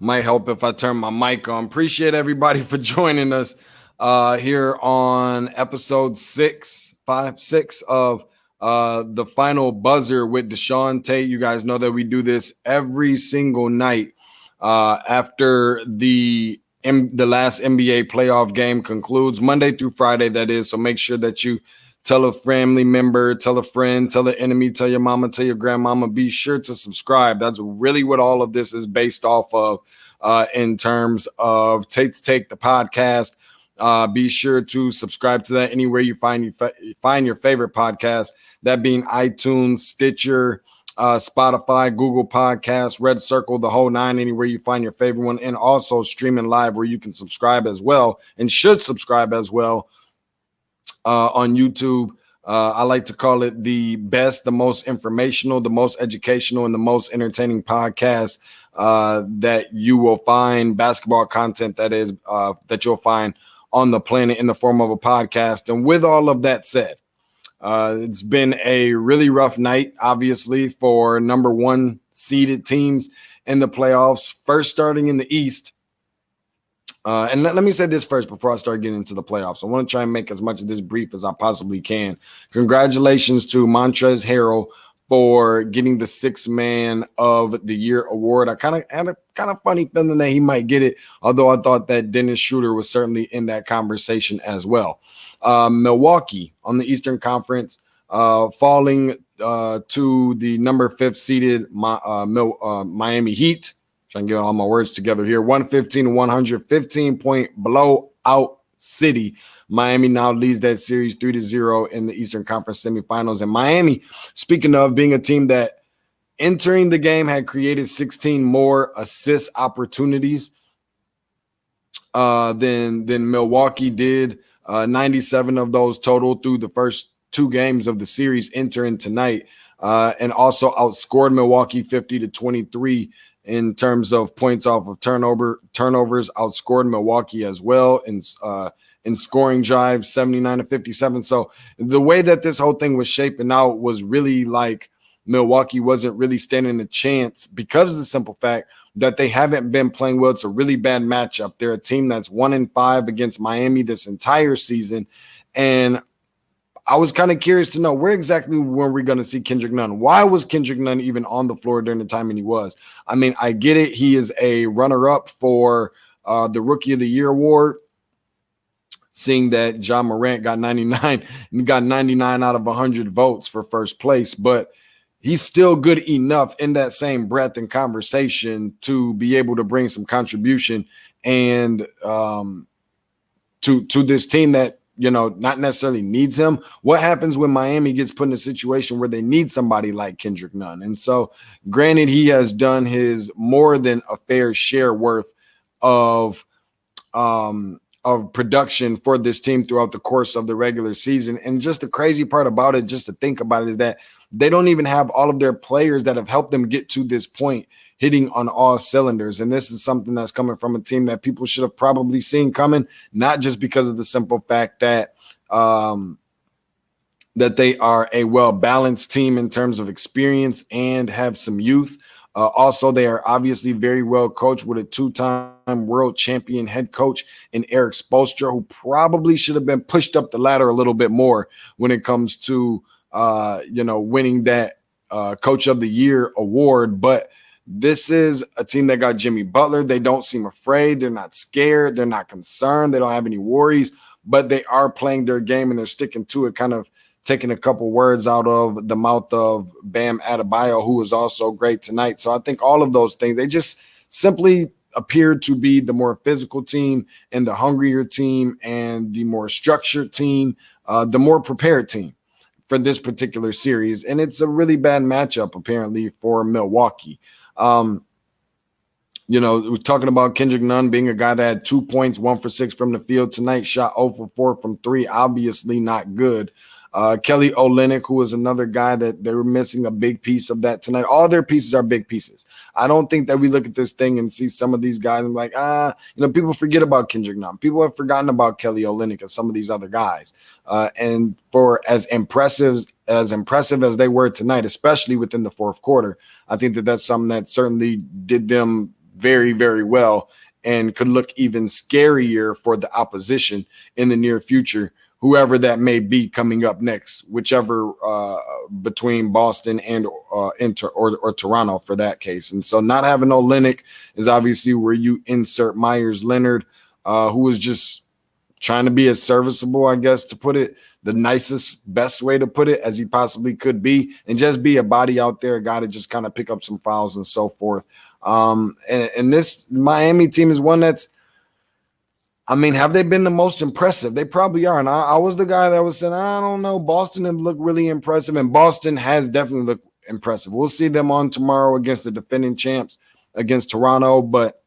Might help if I turn my mic on. Appreciate everybody for joining us here on episode 6 of the final buzzer with DeShaun Tate. You guys know that we do this every single night after the last NBA playoff game concludes, Monday through Friday, that is. So make sure that you tell a family member, tell a friend, tell an enemy, tell your mama, tell your grandmama. Be sure to subscribe. That's really what all of this is based off of in terms of Tate's Take, the podcast. Be sure to subscribe to that anywhere you find your favorite podcast, that being iTunes, Stitcher, Spotify, Google Podcasts, Red Circle, the whole nine, anywhere you find your favorite one, and also streaming live where you can subscribe as well and should subscribe as well on YouTube. I like to call it the best, the most informational, the most educational, and the most entertaining podcast that you will find, basketball content that is that you'll find on the planet in the form of a podcast. And with all of that said, it's been a really rough night, obviously, for number one seeded teams in the playoffs, first starting in the East. And let me say this first before I start getting into the playoffs. I want to try and make as much of this brief as I possibly can. Congratulations to Montrezl Harrell for getting the Sixth Man of the Year award. I kind of had a funny feeling that he might get it, although I thought that Dennis Schroeder was certainly in that conversation as well. Milwaukee on the Eastern Conference, falling to the number 5th seeded Miami Heat. Trying to get all my words together here. 115-100, 15-point blowout city. Miami now leads that series 3-0 in the Eastern Conference semifinals. And Miami, speaking of being a team that entering the game had created 16 more assist opportunities than Milwaukee did. 97 of those total through the first 2 games of the series entering tonight, and also outscored Milwaukee 50-23 in terms of points off of turnovers, outscored Milwaukee as well in scoring drives, 79-57. So the way that this whole thing was shaping out was really like Milwaukee wasn't really standing a chance because of the simple fact that they haven't been playing well. It's a really bad matchup. They're a team that's 1-5 against Miami this entire season. And I was kind of curious to know where exactly were we going to see Kendrick Nunn? Why was Kendrick Nunn even on the floor during the time he was? I mean, I get it. He is a runner-up for the Rookie of the Year award, seeing that John Morant got 99 and got 99 out of 100 votes for first place. But he's still good enough in that same breath and conversation to be able to bring some contribution and to this team that, you know, not necessarily needs him. What happens when Miami gets put in a situation where they need somebody like Kendrick Nunn? And so, granted, he has done his more than a fair share worth of production for this team throughout the course of the regular season. And just the crazy part about it, just to think about it, is that they don't even have all of their players that have helped them get to this point hitting on all cylinders. And this is something that's coming from a team that people should have probably seen coming, not just because of the simple fact that that they are a well-balanced team in terms of experience and have some youth. Also, they are obviously very well coached with a 2-time world champion head coach in Eric Spoelstra, who probably should have been pushed up the ladder a little bit more when it comes to winning that Coach of the Year award. But this is a team that got Jimmy Butler. They don't seem afraid. They're not scared. They're not concerned. They don't have any worries, but they are playing their game and they're sticking to it, kind of taking a couple words out of the mouth of Bam Adebayo, who was also great tonight. So I think all of those things, they just simply appeared to be the more physical team and the hungrier team and the more structured team, the more prepared team for this particular series. And it's a really bad matchup, apparently, for Milwaukee. We're talking about Kendrick Nunn being a guy that had 2 points, 1 for 6 from the field tonight, shot 0 for 4 from 3, obviously not good. Kelly Olynyk, who is another guy that they were missing a big piece of that tonight. All their pieces are big pieces. I don't think that we look at this thing and see some of these guys and like, people forget about Kendrick Nunn. People have forgotten about Kelly Olynyk and some of these other guys. And for as impressive as they were tonight, especially within the fourth quarter, I think that that's something that certainly did them very, very well and could look even scarier for the opposition in the near future, whoever that may be coming up next, whichever between Boston and or Toronto for that case. And so not having no Olynyk is obviously where you insert Myers Leonard, who was just trying to be as serviceable, I guess, to put it, the nicest, best way to put it, as he possibly could be, and just be a body out there, a guy to just kind of pick up some fouls and so forth. And this Miami team is one that's, I mean, have they been the most impressive? They probably are. And I was the guy that was saying, I don't know, Boston had looked really impressive, and Boston has definitely looked impressive. We'll see them on tomorrow against the defending champs against Toronto, but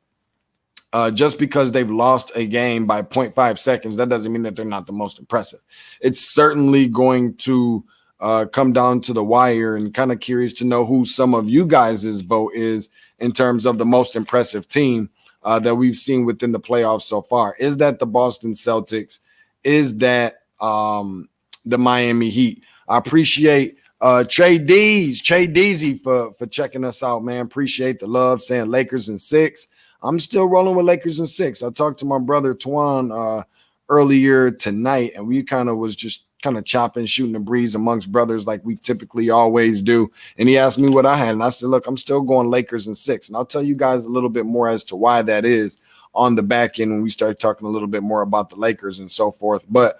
just because they've lost a game by 0.5 seconds, that doesn't mean that they're not the most impressive. It's certainly going to come down to the wire, and kind of curious to know who some of you guys' vote is in terms of the most impressive team that we've seen within the playoffs so far. Is that the Boston Celtics? Is that the Miami Heat? I appreciate Trey Deezy for checking us out, man. Appreciate the love, saying Lakers in 6. I'm still rolling with Lakers in 6. I talked to my brother Twan earlier tonight, and we kind of was just kind of chopping, shooting the breeze amongst brothers like we typically always do. And he asked me what I had, and I said, look, I'm still going Lakers in 6. And I'll tell you guys a little bit more as to why that is on the back end when we start talking a little bit more about the Lakers and so forth. But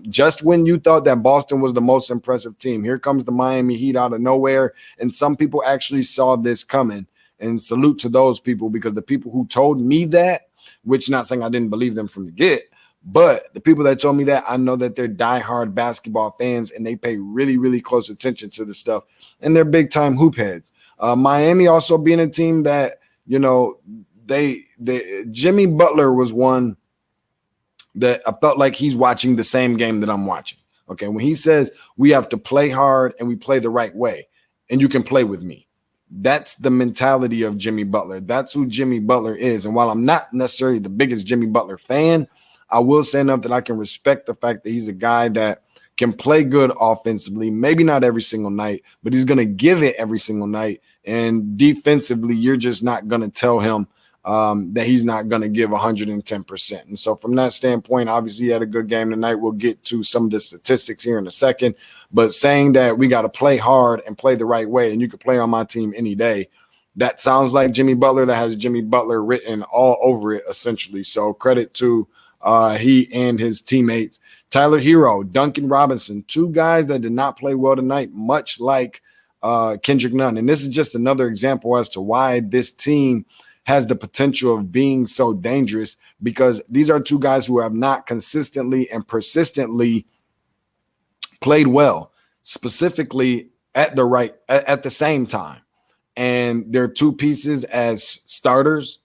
just when you thought that Boston was the most impressive team, here comes the Miami Heat out of nowhere. And some people actually saw this coming. And salute to those people, because the people who told me that, which not saying I didn't believe them from the get, but the people that told me that, I know that they're diehard basketball fans and they pay really, really close attention to this stuff, and they're big time hoop heads. Miami also being a team that, you know, they Jimmy Butler was one that I felt like he's watching the same game that I'm watching. Okay, when he says we have to play hard and we play the right way, and you can play with me. That's the mentality of Jimmy Butler. That's who Jimmy Butler is. And while I'm not necessarily the biggest Jimmy Butler fan, I will say enough that I can respect the fact that he's a guy that can play good offensively, maybe not every single night, but he's going to give it every single night. And defensively, you're just not going to tell him that he's not going to give 110%. And so from that standpoint, obviously he had a good game tonight. We'll get to some of the statistics here in a second, but saying that we got to play hard and play the right way, and you could play on my team any day, that sounds like Jimmy Butler. That has Jimmy Butler written all over it, essentially. So credit to he and his teammates. Tyler Hero, Duncan Robinson, two guys that did not play well tonight, much like Kendrick Nunn. And this is just another example as to why this team has the potential of being so dangerous, because these are two guys who have not consistently and persistently played well, specifically at the same time. And they're two pieces as starters,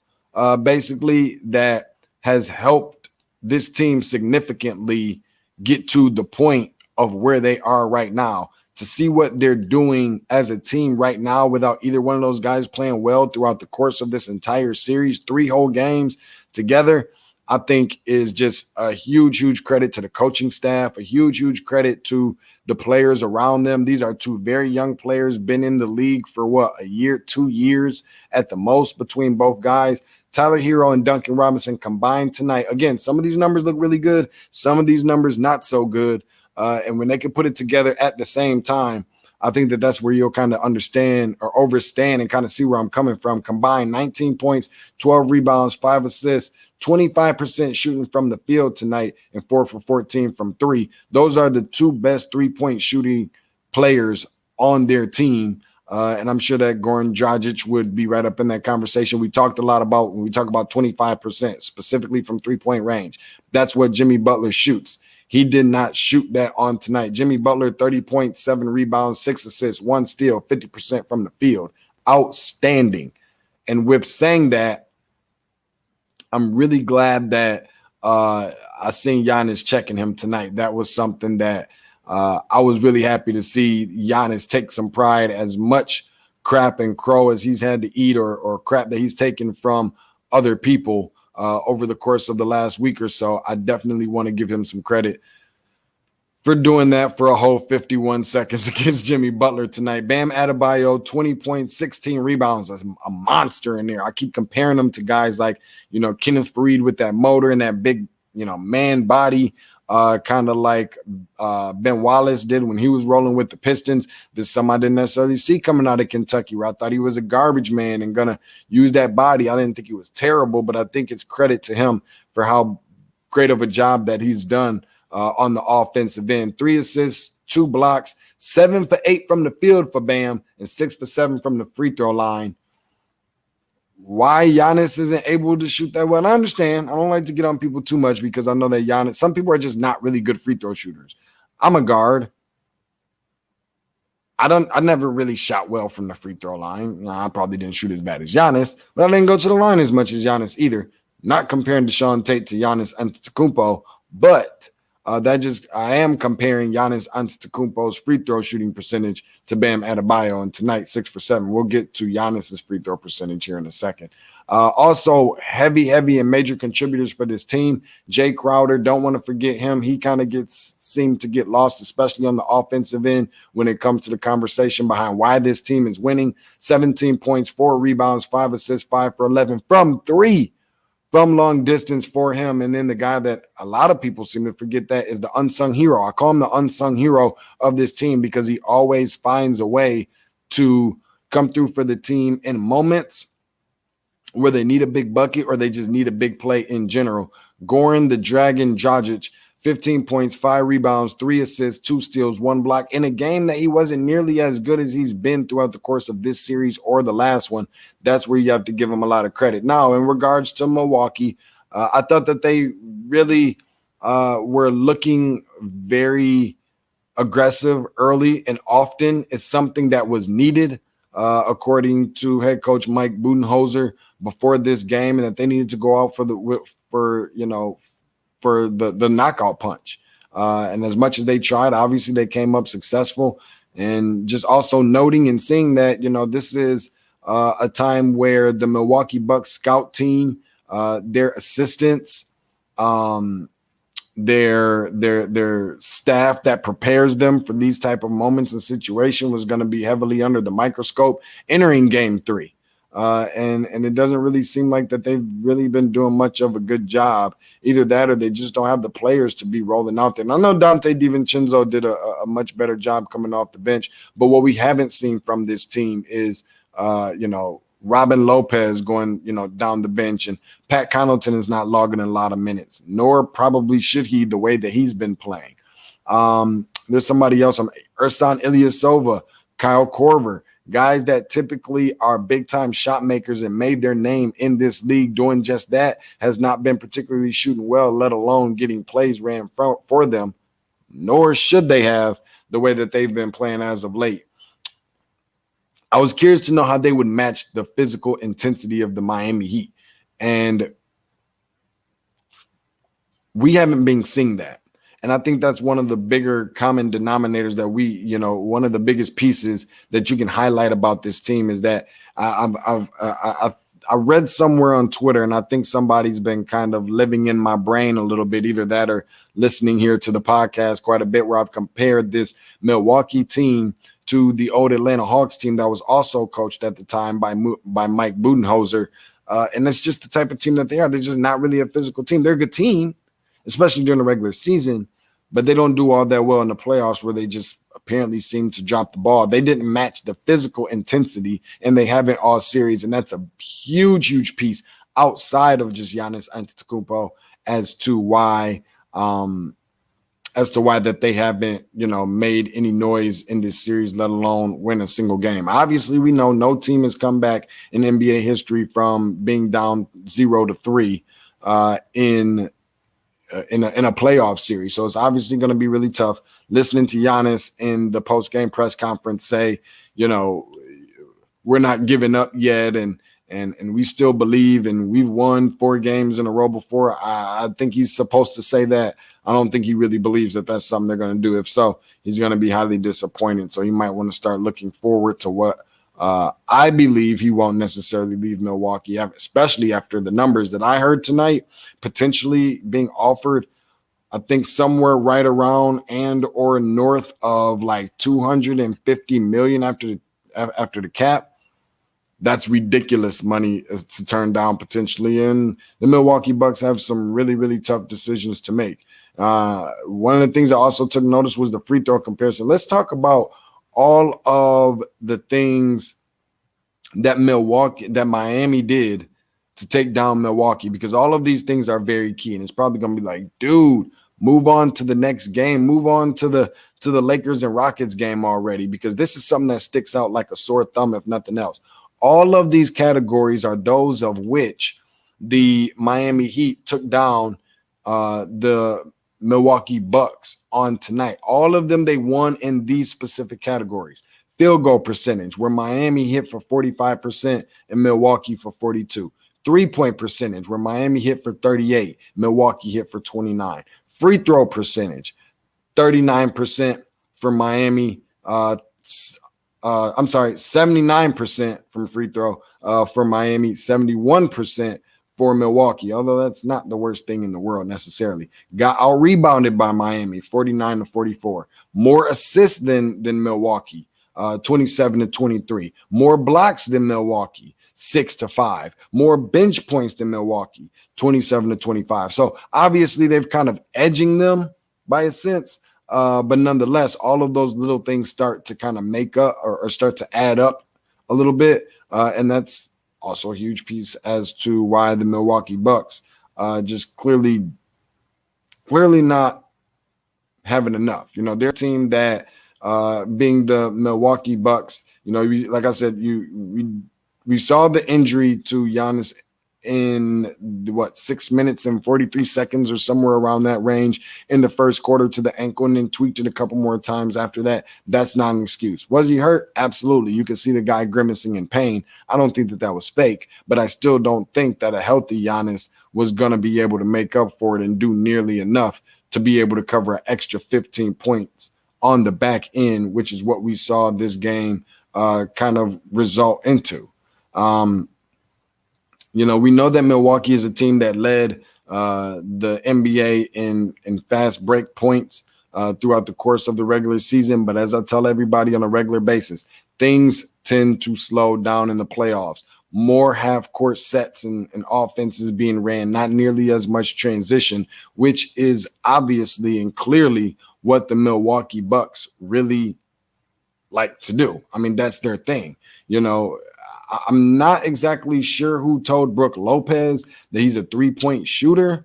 basically, that has helped this team significantly get to the point of where they are right now. To see what they're doing as a team right now without either one of those guys playing well throughout the course of this entire series, 3 whole games together, I think is just a huge, huge credit to the coaching staff, a huge, huge credit to the players around them. These are two very young players, been in the league for a year, 2 years at the most between both guys. Tyler Hero and Duncan Robinson combined tonight. Again, some of these numbers look really good. Some of these numbers not so good. And when they can put it together at the same time, I think that that's where you'll kind of understand or overstand and kind of see where I'm coming from. Combined 19 points, 12 rebounds, 5 assists, 25% shooting from the field tonight, and 4 for 14 from 3. Those are the 2 best 3-point shooting players on their team. And I'm sure that Goran Dragic would be right up in that conversation. We talked a lot about when we talk about 25% specifically from 3-point range. That's what Jimmy Butler shoots. He did not shoot that on tonight. Jimmy Butler, 30.7 rebounds, 6 assists, 1 steal, 50% from the field. Outstanding. And with saying that, I'm really glad that I seen Giannis checking him tonight. That was something that I was really happy to see Giannis take some pride. As much crap and crow as he's had to eat or crap that he's taken from other people over the course of the last week or so, I definitely want to give him some credit for doing that for a whole 51 seconds against Jimmy Butler tonight. Bam Adebayo, 20 points, 16 rebounds. That's a monster in there. I keep comparing them to guys like, Kenneth Faried with that motor and that big, man body, kind of like Ben Wallace did when he was rolling with the Pistons. This is something I didn't necessarily see coming out of Kentucky, where I thought he was a garbage man and going to use that body. I didn't think he was terrible, but I think it's credit to him for how great of a job that he's done on the offensive end. 3 assists, 2 blocks, 7 for 8 from the field for Bam, and 6 for 7 from the free throw line. Why Giannis isn't able to shoot that well? And I understand. I don't like to get on people too much because I know that Giannis, some people are just not really good free throw shooters. I'm a guard. I never really shot well from the free throw line. I probably didn't shoot as bad as Giannis, but I didn't go to the line as much as Giannis either. Not comparing DeShaun Tate to Giannis Antetokounmpo, but I am comparing Giannis Antetokounmpo's free throw shooting percentage to Bam Adebayo, and tonight 6 for 7. We'll get to Giannis's free throw percentage here in a second. Also, heavy and major contributors for this team. Jay Crowder, don't want to forget him. He kind of seemed to get lost, especially on the offensive end when it comes to the conversation behind why this team is winning. 17 points, 4 rebounds, 5 assists, 5 for 11 from 3. From long distance for him. And then the guy that a lot of people seem to forget that is the unsung hero. I call him the unsung hero of this team because he always finds a way to come through for the team in moments where they need a big bucket or they just need a big play in general. Goran the Dragon Dragic, 15 points, 5 rebounds, 3 assists, 2 steals, 1 block in a game that he wasn't nearly as good as he's been throughout the course of this series or the last one. That's where you have to give him a lot of credit. Now, in regards to Milwaukee, I thought that they really were looking very aggressive early and often. Is something that was needed, according to head coach Mike Budenholzer before this game, and that they needed to go out for the knockout punch. And as much as they tried, obviously they came up successful. And just also noting and seeing that, this is a time where the Milwaukee Bucks scout team, their assistants, their staff that prepares them for these type of moments and situation was going to be heavily under the microscope entering game 3. And it doesn't really seem like that they've really been doing much of a good job. Either that or they just don't have the players to be rolling out there. And I know Dante DiVincenzo did a much better job coming off the bench, but what we haven't seen from this team is, Robin Lopez going, down the bench, and Pat Connaughton is not logging a lot of minutes, nor probably should he the way that he's been playing. There's somebody else, Ersan Ilyasova, Kyle Korver, guys that typically are big-time shot makers and made their name in this league doing just that, has not been particularly shooting well, let alone getting plays ran for them, nor should they have the way that they've been playing as of late. I was curious to know how they would match the physical intensity of the Miami Heat, and we haven't been seeing that. And I think that's one of the bigger common denominators that one of the biggest pieces that you can highlight about this team is that I read somewhere on Twitter, and I think somebody's been kind of living in my brain a little bit, either that or listening here to the podcast quite a bit, where I've compared this Milwaukee team to the old Atlanta Hawks team that was also coached at the time by Mike Budenholzer. And it's just the type of team that they are. They're just not really a physical team. They're a good team, especially during the regular season, but they don't do all that well in the playoffs, where they just apparently seem to drop the ball. They didn't match the physical intensity, and they haven't all series. And that's a huge, huge piece outside of just Giannis Antetokounmpo as to why that they haven't, made any noise in this series, let alone win a single game. Obviously, we know no team has come back in NBA history from being down 0-3 in a playoff series. So it's obviously going to be really tough. Listening to Giannis in the post-game press conference say, we're not giving up yet, and we still believe, and we've won 4 games in a row before. I think he's supposed to say that. I don't think he really believes that that's something they're going to do. If so, he's going to be highly disappointed. So he might want to start looking forward to what I believe he won't necessarily leave Milwaukee, especially after the numbers that I heard tonight, potentially being offered I think somewhere right around and or north of like 250 million after the cap. That's ridiculous money to turn down potentially. And the Milwaukee Bucks have some really, really tough decisions to make. One of the things I also took notice was the free throw comparison. Let's talk about all of the things that Miami did to take down Milwaukee, because all of these things are very key. And it's probably going to be like, dude, move on to the next game, move on to the Lakers and Rockets game already, because this is something that sticks out like a sore thumb, if nothing else. All of these categories are those of which the Miami Heat took down the Milwaukee Bucks on tonight. All of them, they won in these specific categories. Field goal percentage, where Miami hit for 45% and Milwaukee for 42. 3-point percentage, where Miami hit for 38, Milwaukee hit for 29. Free throw percentage, 39% for Miami. 79% from free throw for Miami, 71% for Milwaukee, although that's not the worst thing in the world necessarily. Got out rebounded by Miami, 49-44. More assists than Milwaukee, 27-23. More blocks than Milwaukee, 6-5. More bench points than Milwaukee, 27-25. So obviously they've kind of edging them by a sense. But nonetheless, all of those little things start to kind of make up or start to add up a little bit. And that's also a huge piece as to why the Milwaukee Bucks just clearly not having enough. You know, their team that being the Milwaukee Bucks, you know, like I said, we saw the injury to Giannis in 6 minutes and 43 seconds or somewhere around that range in the first quarter to the ankle, and then tweaked it a couple more times after that. That's not an excuse. Was he hurt? Absolutely. You can see the guy grimacing in pain. I don't think that was fake, but I still don't think that a healthy Giannis was going to be able to make up for it and do nearly enough to be able to cover an extra 15 points on the back end, which is what we saw this game kind of result into. You know, we know that Milwaukee is a team that led the NBA in fast break points throughout the course of the regular season. But as I tell everybody on a regular basis, things tend to slow down in the playoffs. More half-court sets and offenses being ran, not nearly as much transition, which is obviously and clearly what the Milwaukee Bucks really like to do. I mean, that's their thing. You know, I'm not exactly sure who told Brook Lopez that he's a three-point shooter.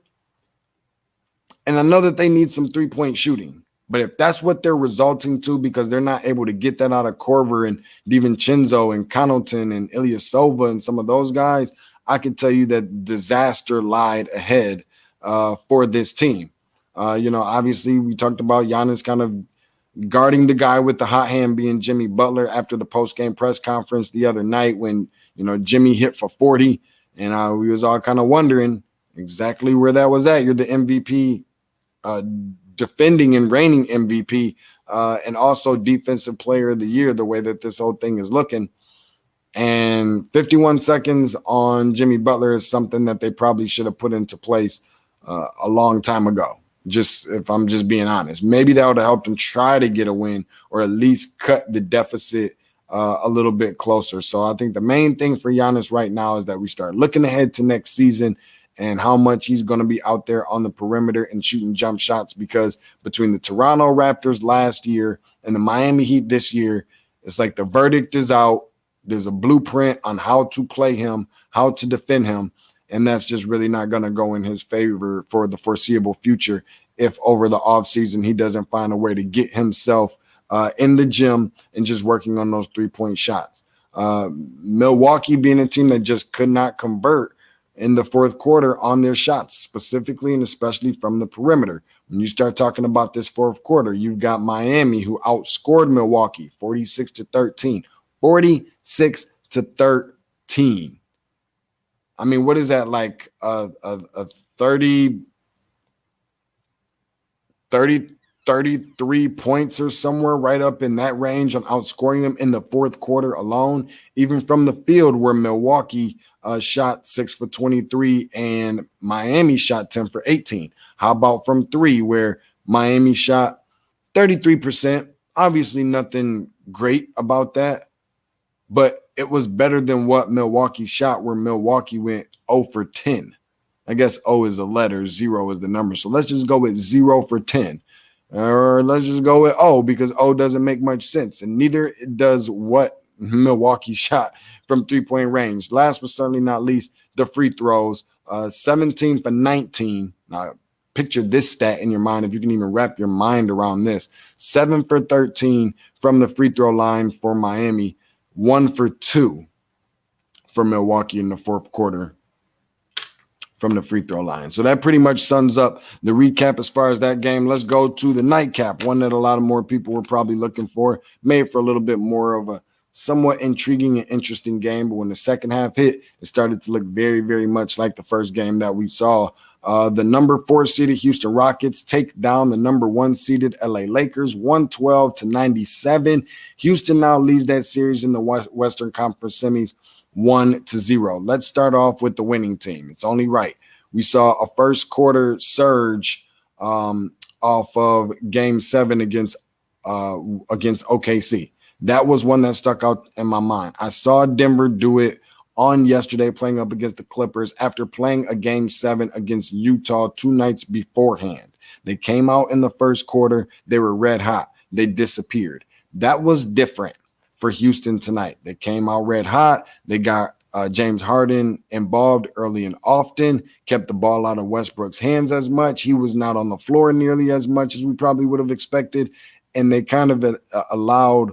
And I know that they need some three-point shooting. But if that's what they're resulting to, because they're not able to get that out of Korver and DiVincenzo and Connaughton and Ilyasova and some of those guys, I can tell you that disaster lied ahead for this team. You know, obviously we talked about Giannis kind of guarding the guy with the hot hand being Jimmy Butler after the post-game press conference the other night when, you know, Jimmy hit for 40. And we was all kind of wondering exactly where that was at. You're the MVP, defending and reigning MVP, and also defensive player of the year, the way that this whole thing is looking. And 51 seconds on Jimmy Butler is something that they probably should have put into place a long time ago. Just if I'm just being honest, maybe that would have helped them try to get a win or at least cut the deficit a little bit closer. So I think the main thing for Giannis right now is that we start looking ahead to next season and how much he's going to be out there on the perimeter and shooting jump shots, because between the Toronto Raptors last year and the Miami Heat this year, it's like the verdict is out. There's a blueprint on how to play him, how to defend him. And that's just really not going to go in his favor for the foreseeable future if over the offseason he doesn't find a way to get himself in the gym and just working on those three-point shots. Milwaukee being a team that just could not convert in the fourth quarter on their shots, specifically and especially from the perimeter. When you start talking about this fourth quarter, you've got Miami, who outscored Milwaukee 46-13. 46-13. I mean, what is that, like a 30 33 points or somewhere right up in that range on outscoring them in the fourth quarter alone, even from the field where Milwaukee shot 6 for 23 and Miami shot 10 for 18. How about from three where Miami shot 33%? Obviously nothing great about that, but it was better than what Milwaukee shot, where Milwaukee went 0 for 10. I guess O is a letter, 0 is the number. So let's just go with 0 for 10. Or let's just go with O, because O doesn't make much sense. And neither does what Milwaukee shot from three-point range. Last but certainly not least, the free throws. 17 for 19. Now, picture this stat in your mind, if you can even wrap your mind around this. 7 for 13 from the free throw line for Miami. 1 for 2 for Milwaukee in the fourth quarter from the free throw line. So that pretty much sums up the recap as far as that game. Let's go to the nightcap, one that a lot of more people were probably looking for, made for a little bit more of a somewhat intriguing and interesting game. But when the second half hit, it started to look very, very much like the first game that we saw. The number 4 seeded Houston Rockets take down the number 1 seeded LA Lakers, 112-97. Houston now leads that series in the Western Conference semis 1-0. Let's start off with the winning team. It's only right. We saw a first quarter surge off of Game 7 against OKC. That was one that stuck out in my mind. I saw Denver do it on yesterday, playing up against the Clippers after playing a Game 7 against Utah 2 nights beforehand. They came out in the first quarter. They were red hot. They disappeared. That was different for Houston tonight. They came out red hot. They got James Harden involved early and often, kept the ball out of Westbrook's hands as much. He was not on the floor nearly as much as we probably would have expected. And they kind of allowed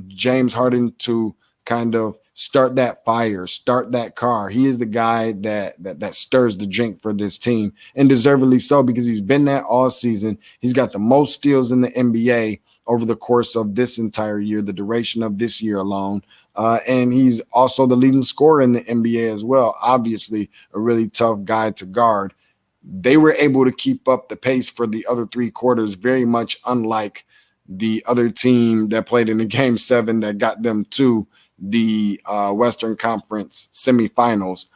James Harden to kind of start that fire, start that car. He is the guy that stirs the drink for this team, and deservedly so, because he's been that all season. He's got the most steals in the NBA over the course of this entire year, the duration of this year alone. And he's also the leading scorer in the NBA as well. Obviously, a really tough guy to guard. They were able to keep up the pace for the other 3 quarters, very much unlike the other team that played in the Game 7 that got them to the Western Conference semifinals,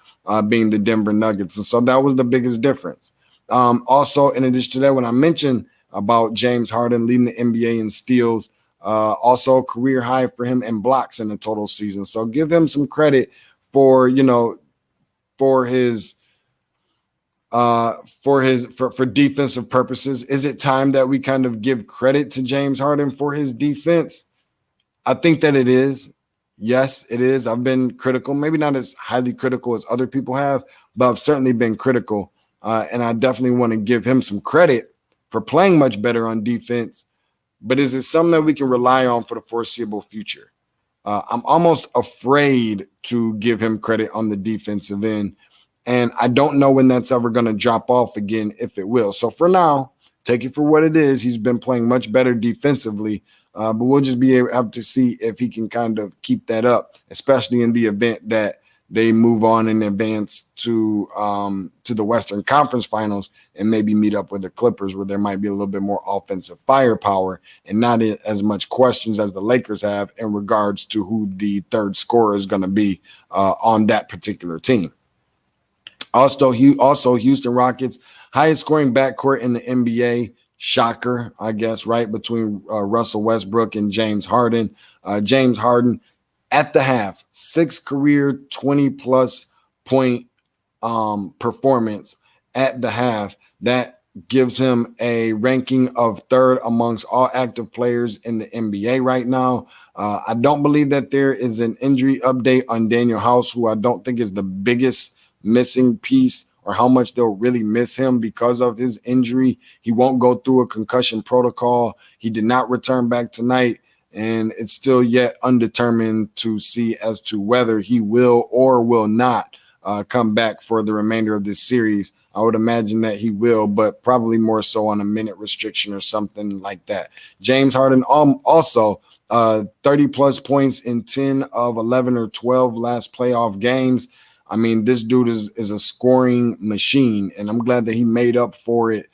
being the Denver Nuggets. And so that was the biggest difference. Also, in addition to that, when I mentioned about James Harden leading the NBA in steals, also career high for him in blocks in the total season. So give him some credit for, for defensive purposes. Is it time that we kind of give credit to James Harden for his defense? I think that it is. Yes, it is. I've been critical, maybe not as highly critical as other people have, but I've certainly been critical. And I definitely want to give him some credit for playing much better on defense. But is it something that we can rely on for the foreseeable future? I'm almost afraid to give him credit on the defensive end. And I don't know when that's ever going to drop off again, if it will. So for now, take it for what it is. He's been playing much better defensively. But we'll just have to see if he can kind of keep that up, especially in the event that they move on and advance to the Western Conference Finals and maybe meet up with the Clippers, where there might be a little bit more offensive firepower and not as much questions as the Lakers have in regards to who the third scorer is going to be on that particular team. Also, Houston Rockets, highest scoring backcourt in the NBA. Shocker, I guess, right between Russell Westbrook and James Harden. James Harden at the half, 6 career 20-plus point performance at the half. That gives him a ranking of 3rd amongst all active players in the NBA right now. I don't believe that there is an injury update on Daniel House, who I don't think is the biggest missing piece, or how much they'll really miss him because of his injury. He won't go through a concussion protocol. He did not return back tonight, and it's still yet undetermined to see as to whether he will or will not come back for the remainder of this series. I would imagine that he will, but probably more so on a minute restriction or something like that. James Harden also 30-plus points in 10 of 11 or 12 last playoff games. I mean, this dude is a scoring machine, and I'm glad that he made up for it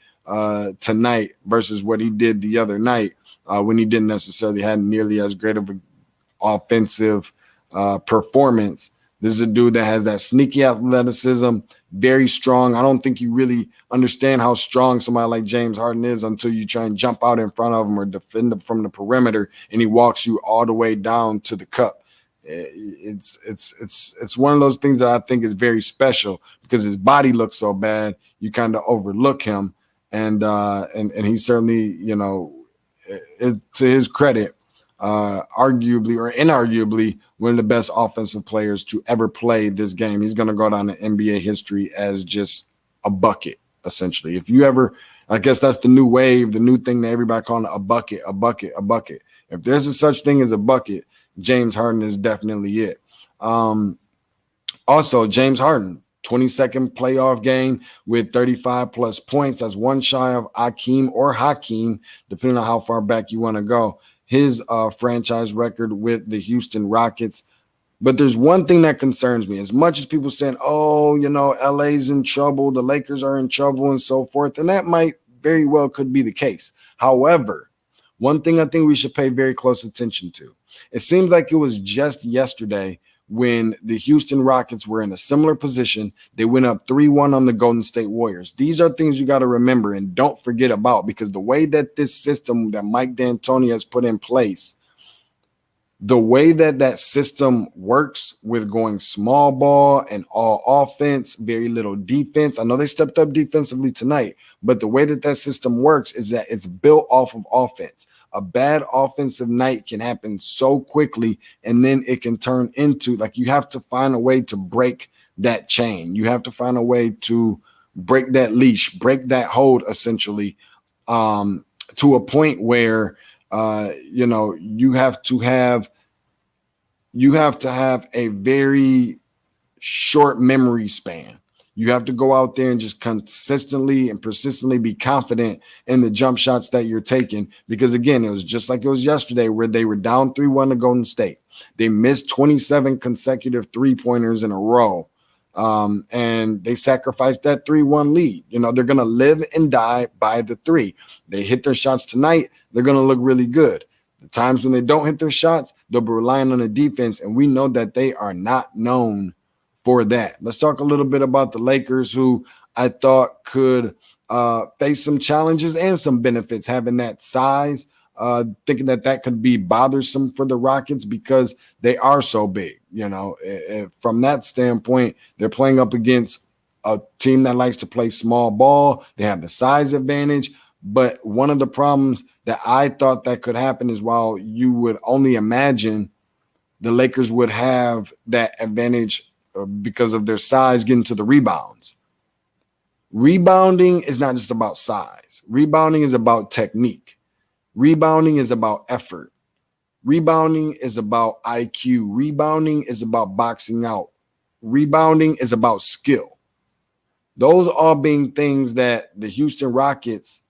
tonight versus what he did the other night when he didn't necessarily have nearly as great of an offensive performance. This is a dude that has that sneaky athleticism, very strong. I don't think you really understand how strong somebody like James Harden is until you try and jump out in front of him or defend him from the perimeter, and he walks you all the way down to the cup. It's one of those things that I think is very special because his body looks so bad, you kind of overlook him, and he certainly, to his credit, arguably or inarguably one of the best offensive players to ever play this game. He's going to go down in NBA history as just a bucket, essentially. If you ever, I guess that's the new wave, the new thing that everybody calling it a bucket, a bucket, a bucket. If there's a such thing as a bucket, James Harden is definitely it. Also, James Harden, 22nd playoff game with 35 plus points. That's one shy of Akeem or Hakeem, depending on how far back you want to go. His franchise record with the Houston Rockets. But there's one thing that concerns me. As much as people saying, LA's in trouble, the Lakers are in trouble and so forth, and that might very well could be the case. However, one thing I think we should pay very close attention to. It seems like it was just yesterday when the Houston Rockets were in a similar position. They went up 3-1 on the Golden State Warriors. These are things you got to remember and don't forget about, because the way that this system that Mike D'Antoni has put in place, the way that system works with going small ball and all offense, very little defense. I know they stepped up defensively tonight, but the way that system works is that it's built off of offense. A bad offensive night can happen so quickly, and then it can turn into, like, you have to find a way to break that chain. You have to find a way to break that leash, break that hold, essentially, to a point where you have to have a very short memory span. You have to go out there and just consistently and persistently be confident in the jump shots that you're taking. Because, again, it was just like it was yesterday where they were down 3-1 to Golden State. They missed 27 consecutive three-pointers in a row, and they sacrificed that 3-1 lead. They're going to live and die by the three. They hit their shots tonight, they're going to look really good. The times when they don't hit their shots, they'll be relying on the defense, and we know that they are not known for that. Let's talk a little bit about the Lakers, who I thought could face some challenges and some benefits having that size, thinking that could be bothersome for the Rockets because they are so big. From that standpoint, they're playing up against a team that likes to play small ball. They have the size advantage. But one of the problems that I thought that could happen is, while you would only imagine the Lakers would have that advantage because of their size getting to the rebounds. Rebounding is not just about size. Rebounding is about technique. Rebounding is about effort. Rebounding is about IQ. Rebounding is about boxing out. Rebounding is about skill. Those all being things that the Houston Rockets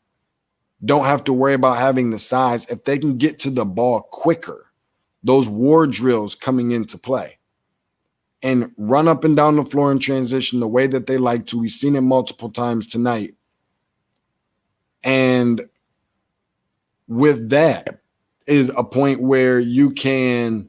don't have to worry about having the size. If they can get to the ball quicker, those war drills coming into play, and run up and down the floor in transition the way that they like to. We've seen it multiple times tonight. And with that is a point where you can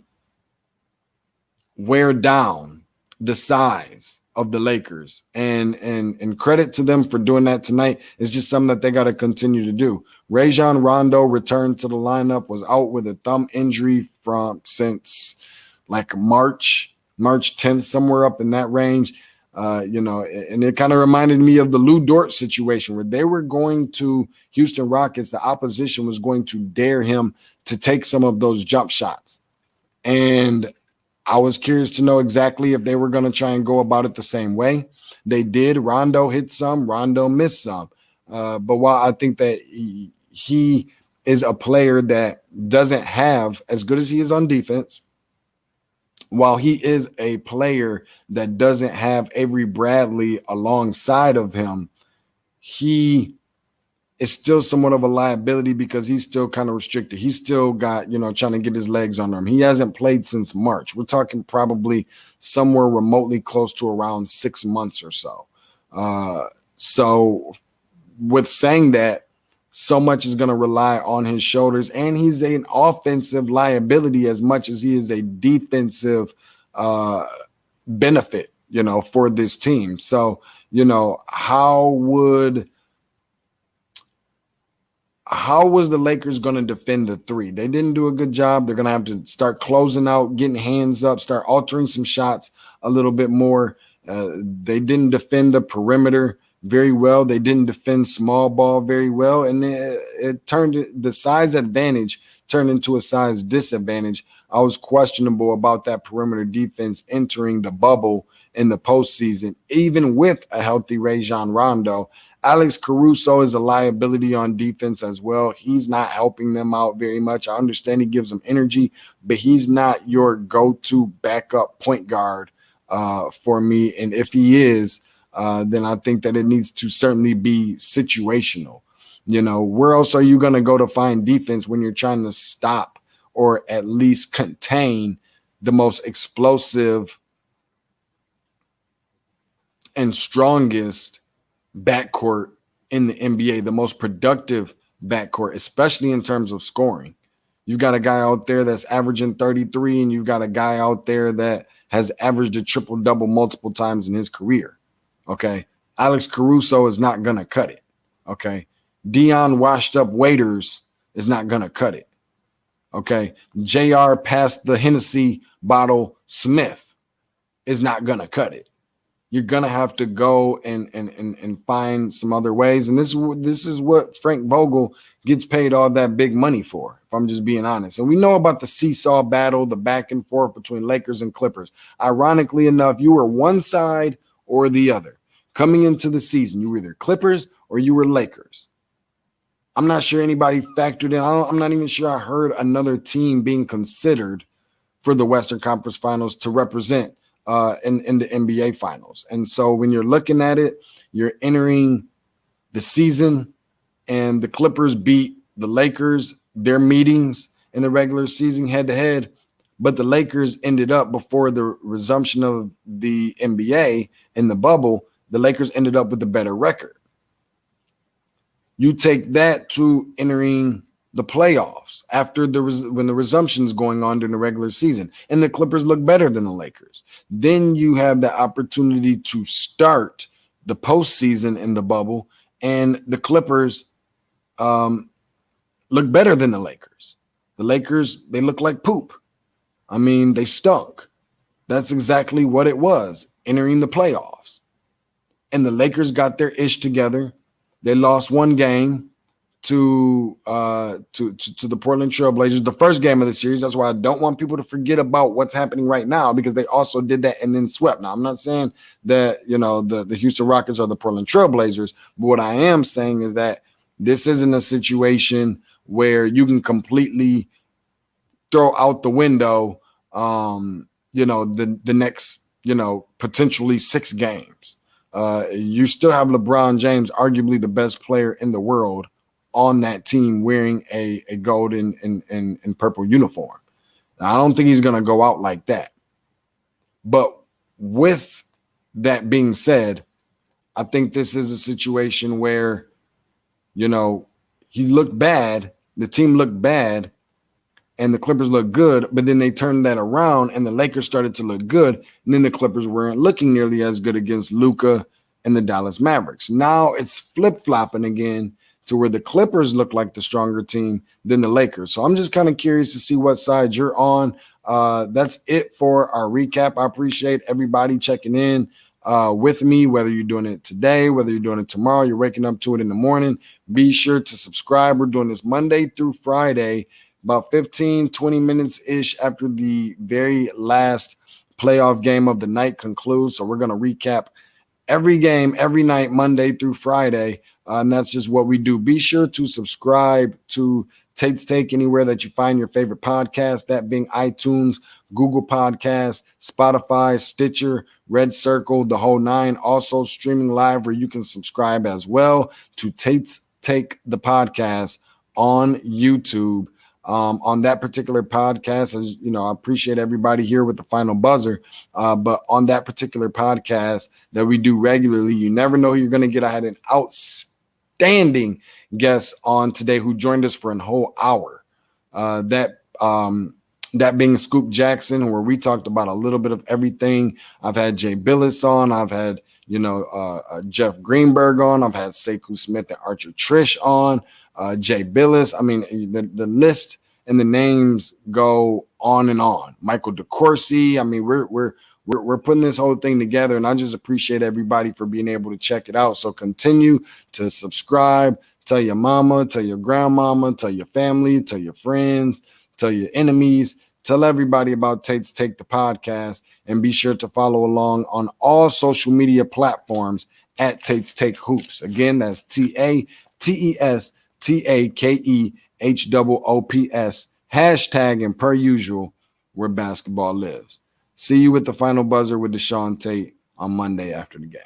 wear down the size of the Lakers. And credit to them for doing that tonight. It's just something that they got to continue to do. Rajon Rondo returned to the lineup, was out with a thumb injury since like March 10th, somewhere up in that range. And it kind of reminded me of the Lou Dort situation where they were going to Houston Rockets. The opposition was going to dare him to take some of those jump shots. And I was curious to know exactly if they were going to try and go about it the same way. They did. Rondo hit some, Rondo missed some. But while I think that he is a player that doesn't have, as good as he is on defense, while he is a player that doesn't have Avery Bradley alongside of him, he is still somewhat of a liability because he's still kind of restricted. He's still got, trying to get his legs under him. He hasn't played since March. We're talking probably somewhere remotely close to around 6 months or so. So with saying that, so much is going to rely on his shoulders, and he's an offensive liability as much as he is a defensive benefit, for this team. So, how was the Lakers going to defend the three? They didn't do a good job. They're going to have to start closing out, getting hands up, start altering some shots a little bit more. They didn't defend the perimeter very well. They didn't defend small ball very well. And it turned the size advantage turned into a size disadvantage. I was questionable about that perimeter defense entering the bubble in the postseason, even with a healthy Rajon Rondo. Alex Caruso is a liability on defense as well. He's not helping them out very much. I understand he gives them energy, but he's not your go-to backup point guard for me. And if he is, then I think that it needs to certainly be situational. Where else are you going to go to find defense when you're trying to stop or at least contain the most explosive and strongest backcourt in the NBA, the most productive backcourt, especially in terms of scoring? You've got a guy out there that's averaging 33, and you've got a guy out there that has averaged a triple-double multiple times in his career. Okay. Alex Caruso is not going to cut it. Okay. Dion washed-up Waiters is not going to cut it. Okay. JR past the Hennessy bottle Smith is not going to cut it. You're going to have to go and find some other ways. And this is what Frank Vogel gets paid all that big money for, if I'm just being honest. And we know about the seesaw battle, the back and forth between Lakers and Clippers. Ironically enough, you were one side or the other. Coming into the season, you were either Clippers or you were Lakers. I'm not sure anybody factored in. I'm not even sure I heard another team being considered for the Western Conference Finals to represent in the NBA Finals. And so when you're looking at it, you're entering the season, and the Clippers beat the Lakers, their meetings in the regular season head-to-head, but the Lakers ended up, before the resumption of the NBA in the bubble, the Lakers ended up with a better record. You take that to entering the playoffs after when the resumption is going on during the regular season, and the Clippers look better than the Lakers. Then you have the opportunity to start the postseason in the bubble, and the Clippers look better than the Lakers. The Lakers, they look like poop. I mean, they stunk. That's exactly what it was entering the playoffs. And the Lakers got their ish together. They lost one game to the Portland Trail Blazers, the first game of the series. That's why I don't want people to forget about what's happening right now, because they also did that and then swept. Now, I'm not saying that, the Houston Rockets are the Portland Trail Blazers, but what I am saying is that this isn't a situation where you can completely throw out the window, the next, potentially 6 games. You still have LeBron James, arguably the best player in the world, on that team wearing a gold and purple uniform. Now, I don't think he's going to go out like that. But with that being said, I think this is a situation where, he looked bad, the team looked bad, and the Clippers looked good, but then they turned that around and the Lakers started to look good, and then the Clippers weren't looking nearly as good against Luka and the Dallas Mavericks. Now it's flip-flopping again to where the Clippers look like the stronger team than the Lakers. So I'm just kind of curious to see what side you're on. That's it for our recap. I appreciate everybody checking in with me, whether you're doing it today, whether you're doing it tomorrow, you're waking up to it in the morning. Be sure to subscribe. We're doing this Monday through Friday, about 15, 20 minutes-ish after the very last playoff game of the night concludes. So we're going to recap every game, every night, Monday through Friday. And that's just what we do. Be sure to subscribe to Tate's Take anywhere that you find your favorite podcast, that being iTunes, Google Podcasts, Spotify, Stitcher, Red Circle, the whole 9. Also streaming live where you can subscribe as well to Tate's Take the podcast on YouTube. On that particular podcast, as you know, I appreciate everybody here with the final buzzer. But on that particular podcast that we do regularly, you never know who you're going to get. I had an outstanding guest on today who joined us for a whole hour. That being Scoop Jackson, where we talked about a little bit of everything. I've had Jay Billis on. I've had, Jeff Greenberg on. I've had Sekou Smith and Archer Trish on. Jay Billis. I mean, the list and the names go on and on. Michael DeCourcy. I mean, we're putting this whole thing together, and I just appreciate everybody for being able to check it out. So continue to subscribe. Tell your mama, tell your grandmama, tell your family, tell your friends, tell your enemies, tell everybody about Tate's Take the podcast, and be sure to follow along on all social media platforms at Tate's Take Hoops. Again, that's TATESTAKEHOOPS. Hashtag and per usual, where basketball lives. See you with the final buzzer with DeShaun Tate on Monday after the game.